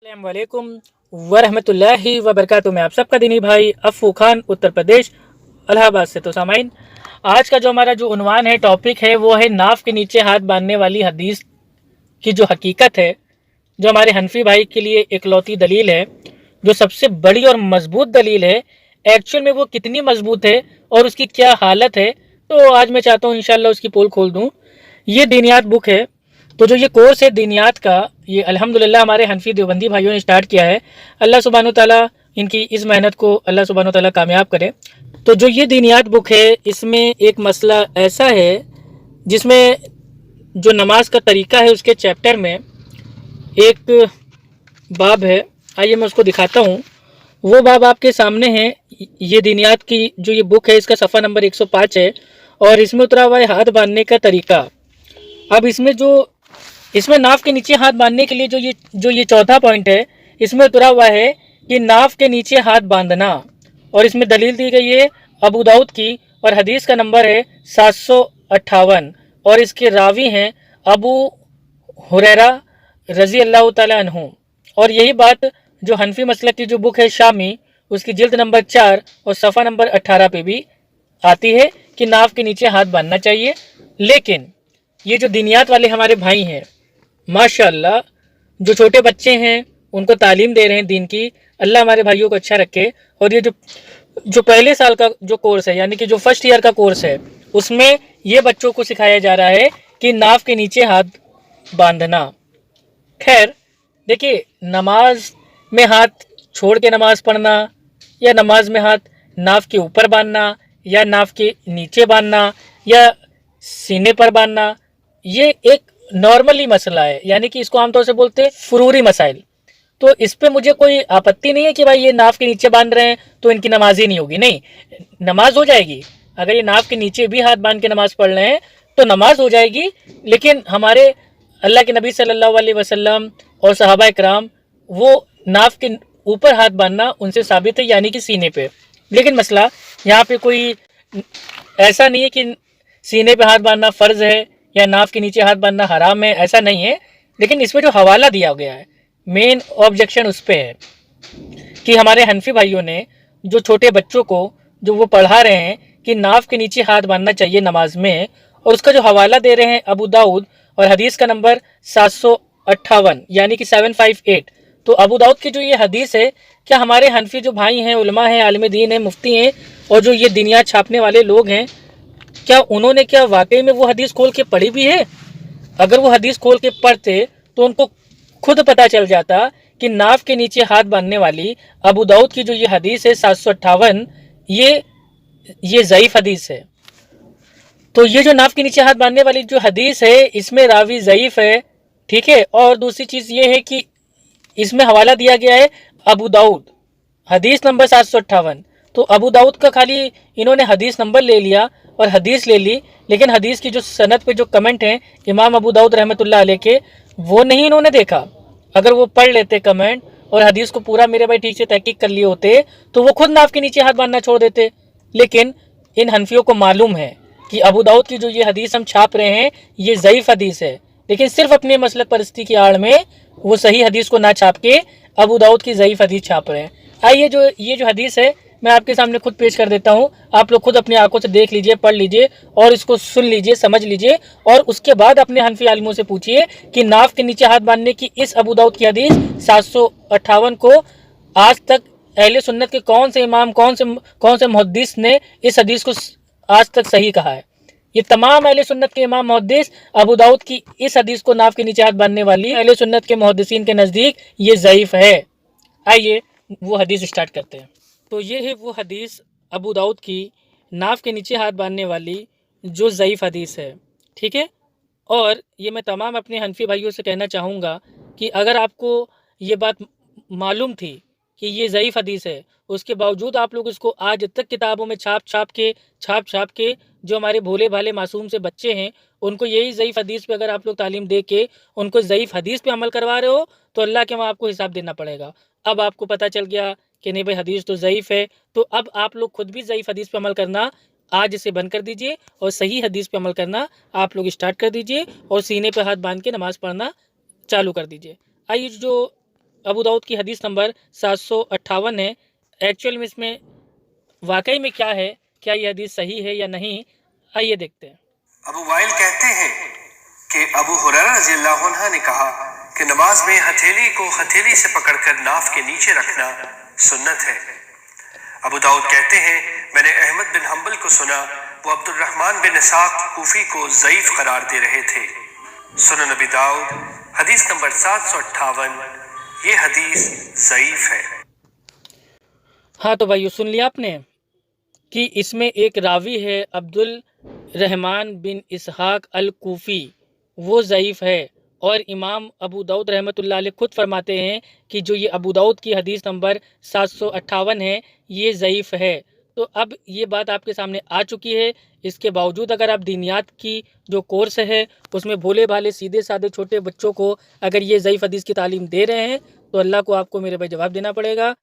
अस्सलाम वालेकुम वरहमतुल्लाहि वबरकातुहू में आप सबका दीनी भाई अफ़ू खान उत्तर प्रदेश इलाहाबाद से। तो सामाइन, आज का जो हमारा जो उन्वान है, टॉपिक है, वो है नाफ के नीचे हाथ बांधने वाली हदीस की जो हकीकत है, जो हमारे हनफी भाई के लिए इकलौती दलील है, जो सबसे बड़ी और मजबूत दलील है। एक्चुअल में वो कितनी मजबूत है और उसकी क्या हालत है, तो आज मैं चाहता हूँ इंशाल्लाह उसकी पोल खोल दूँ। ये दीनियात बुक है। तो जो ये कोर्स है दीनियात का, ये अल्हम्दुलिल्लाह हमारे हनफी देवबंदी भाइयों ने स्टार्ट किया है। अल्लाह सुब्हानो ताला इनकी इस मेहनत को अल्लाह सुब्हानो ताला कामयाब करे। तो जो ये दीनियात बुक है, इसमें एक मसला ऐसा है जिसमें जो नमाज का तरीका है, उसके चैप्टर में एक बाब है। आइए मैं उसको दिखाता हूँ। वो बाब आपके सामने है। ये दीनियात की जो ये बुक है, इसका सफ़ा नंबर 105 है और इसमें उतरा हुआ है हाथ बांधने का तरीका। अब इसमें नाफ के नीचे हाथ बांधने के लिए जो ये चौथा पॉइंट है, इसमें उतरा हुआ है कि नाफ के नीचे हाथ बांधना, और इसमें दलील दी गई है अबू दाऊद की, और हदीस का नंबर है 758 और इसके रावी हैं अबू हुरैरा रजी अल्लाह ताला अन्हु। और यही बात जो हनफी मसलक की जो बुक है शामी, उसकी जिल्द नंबर 4 और सफ़ा नंबर 18 पे भी आती है कि नाफ के नीचे हाथ बांधना चाहिए। लेकिन ये जो दीनियात वाले हमारे भाई हैं, माशाअल्लाह, जो छोटे बच्चे हैं उनको तालीम दे रहे हैं दीन की, अल्लाह हमारे भाइयों को अच्छा रखे। और ये जो पहले साल का जो कोर्स है, यानी कि जो फर्स्ट ईयर का कोर्स है, उसमें ये बच्चों को सिखाया जा रहा है कि नाफ के नीचे हाथ बांधना। खैर देखिए, नमाज में हाथ छोड़ के नमाज पढ़ना, या नमाज में हाथ नाफ के ऊपर बांधना, या नाफ के नीचे बांधना, या सीने पर बांधना, ये एक नॉर्मली मसला है, यानी कि इसको आमतौर से बोलते हैं फुरूरी मसाइल। तो इस पे मुझे कोई आपत्ति नहीं है कि भाई ये नाफ के नीचे बांध रहे हैं तो इनकी नमाज ही नहीं होगी। नहीं, नमाज हो जाएगी। अगर ये नाफ के नीचे भी हाथ बांध के नमाज पढ़ रहे हैं तो नमाज हो जाएगी। लेकिन हमारे अल्लाह के नबी सल्लल्लाहु अलैहि वसल्लम और सहाबा इकराम, वो नाफ के ऊपर हाथ बांधना उनसे साबित है, यानी कि सीने पे। लेकिन मसला यहाँ पे कोई ऐसा नहीं है कि सीने पे हाथ बांधना फ़र्ज़ है या नाफ के नीचे हाथ बांधना हराम है, ऐसा नहीं है। लेकिन इसमें जो हवाला दिया गया है, मेन ऑब्जेक्शन उस पर है कि हमारे हनफी भाइयों ने जो छोटे बच्चों को जो वो पढ़ा रहे हैं कि नाफ के नीचे हाथ बांधना चाहिए नमाज में, और उसका जो हवाला दे रहे हैं अबू दाऊद, और हदीस का नंबर 758 यानी कि 758। तो अबू दाऊद की जो ये हदीस है, क्या हमारे हनफी जो भाई हैं, उलमा हैं, आलिम दीन हैं, मुफ्ती हैं, और जो ये दिनिया छापने वाले लोग हैं, क्या उन्होंने क्या वाकई में वो हदीस खोल के पढ़ी भी है? अगर वो हदीस खोल के पढ़ते तो उनको खुद पता चल जाता कि नाफ के नीचे हाथ बांधने वाली अबू दाऊद की जो ये हदीस है 758, ये ज़ईफ़ हदीस है। तो ये जो नाफ के नीचे हाथ बांधने वाली जो हदीस है, इसमें रावी ज़ईफ़ है, ठीक है। और दूसरी चीज़ ये है कि इसमें हवाला दिया गया है अबू दाऊद, हदीस नंबर 758। तो अबू दाऊद का खाली इन्होंने हदीस नंबर ले लिया और हदीस ले ली, लेकिन हदीस की जो सनद पे जो कमेंट हैं इमाम अबू दाऊद रहमतुल्लाह अलैह के, वो नहीं इन्होंने देखा। अगर वो पढ़ लेते कमेंट और हदीस को पूरा मेरे भाई ठीक से तहकीक कर लिए होते, तो वो खुद नाफ के नीचे हाथ बांधना छोड़ देते। लेकिन इन हनफियों को मालूम है कि अबू दाऊद की जो ये हदीस हम छाप रहे हैं, ये ज़ईफ़ हदीस है, लेकिन सिर्फ अपने मसलक परस्ती की आड़ में वो सही हदीस को ना छाप के अबू दाऊद की ज़ईफ़ हदीस छाप रहे हैं। आइए ये जो हदीस है, मैं आपके सामने खुद पेश कर देता हूँ। आप लोग खुद अपनी आंखों से देख लीजिए, पढ़ लीजिए और इसको सुन लीजिए, समझ लीजिए, और उसके बाद अपने हनफी आलिमों से पूछिए कि नाफ के नीचे हाथ बांधने की इस अबू दाऊद की हदीस 758 को आज तक अहले सुन्नत के कौन से इमाम, कौन से मुहद्दिस ने इस हदीस को आज तक सही कहा है। ये तमाम अहले सुन्नत के इमाम मुहद्दिस अबू दाऊद की इस हदीस को नाफ के नीचे हाथ बांधने वाली अहले सुन्नत के मुहद्दिसीन के नज़दीक ये ज़ईफ़ है। आइए वो हदीस स्टार्ट करते हैं। तो ये है वो हदीस अबू दाऊद की नाफ के नीचे हाथ बांधने वाली जो ज़ईफ़ हदीस है, ठीक है। और ये मैं तमाम अपने हनफी भाइयों से कहना चाहूँगा कि अगर आपको ये बात मालूम थी कि ये ज़ईफ़ हदीस है, उसके बावजूद आप लोग इसको आज तक किताबों में छाप छाप के जो हमारे भोले भाले मासूम से बच्चे हैं, उनको यही ज़ईफ़ हदीस पे अगर आप लोग तालीम दे के उनको ज़ईफ़ हदीस पे अमल करवा रहे हो, तो अल्लाह के वहाँ आपको हिसाब देना पड़ेगा। अब आपको पता चल गया कि नहीं भाई हदीस तो ज़ईफ़ है, तो अब आप लोग खुद भी ज़ईफ़ हदीस पे अमल करना आज इसे बंद कर दीजिए और सही हदीस पे अमल करना आप लोग स्टार्ट कर दीजिए और सीने पे हाथ बांध के नमाज़ पढ़ना चालू कर दीजिए। आइए जो अबू दाऊद की हदीस नंबर 758 है। एक्चुअल में इसमें वाकई में क्या है, क्या ये हदीस सही है या नहीं, आइए देखते हैं। अबू वाइल कहते हैं कि अबू हुरैरा रज़ियल्लाहु अन्हु ने कहा कि नमाज में हथेली को हथेली से पकड़कर नाफ के नीचे रखना सुन्नत है। अबू दाऊद कहते हैं मैंने अहमद बिन हम्बल को सुना, वो अब्दुर्रहमान बिन इसाक कूफी को ज़ईफ करार दे रहे थे। सुनन नबी दाऊद हदीस नंबर 758, ये हदीस ज़ईफ है। हाँ तो भाइयों, सुन लिया आपने कि इसमें एक रावी है अब्दुल रहमान बिन इसहाक अल कूफ़ी, वो ज़ईफ़ है। और इमाम अबू दाऊद रहमतुल्लाह अलैह खुद फरमाते हैं कि जो ये अबू दाऊद की हदीस नंबर 758 है, ये ज़ईफ़ है। तो अब ये बात आपके सामने आ चुकी है। इसके बावजूद अगर आप दीनियात की जो कोर्स है उसमें भोले भाले सीधे साधे छोटे बच्चों को अगर ये ज़ईफ़ हदीस की तालीम दे रहे हैं तो अल्लाह को आपको मेरे भाई जवाब देना पड़ेगा।